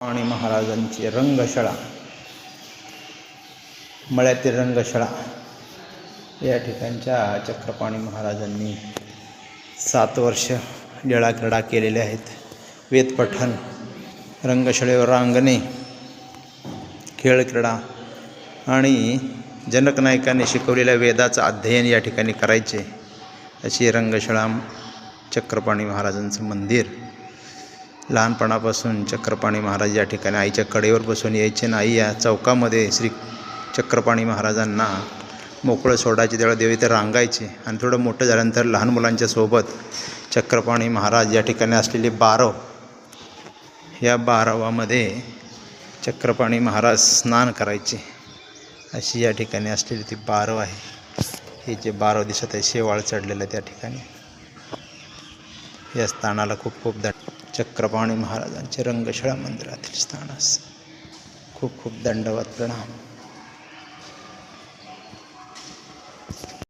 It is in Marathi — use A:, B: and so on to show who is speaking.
A: आणि महाराजांची रंगशाळा, मळ्यातील रंगशाळा या ठिकाणच्या चक्रपाणी महाराजांनी 7 वर्ष लीळा क्रीडा केलेल्या आहेत. वेदपठण, रंगशाळेवर रांगणे, खेळ क्रीडा आणि जनकनायकाने शिकवलेल्या वेदाचं अध्ययन या ठिकाणी करायचे. अशी रंगशाळा, चक्रपाणी महाराजांचं मंदिर. लहानपणापासून चक्रपाणी महाराज या ठिकाणी आईच्या कडेवर बसून यायचे आणि आई या चौकामध्ये श्री चक्रपाणी महाराजांना मोकळं सोडायचे. त्यावेळेला देव इथे रांगायचे आणि थोडं मोठं झाल्यानंतर लहान मुलांच्या सोबत चक्रपाणी महाराज या ठिकाणी असलेले बारव, या बारवामध्ये चक्रपाणी महाराज स्नान करायचे. अशी या ठिकाणी असलेली ती बारव आहे. हे जे बारव दिसत आहे शेवाळ चढलेलं त्या ठिकाणी. या स्थानाला खूप खूप चक्रपाणी महाराजांचे रंगशाळा मंदिरातील स्थानास खूप खूप दंडवत प्रणाम.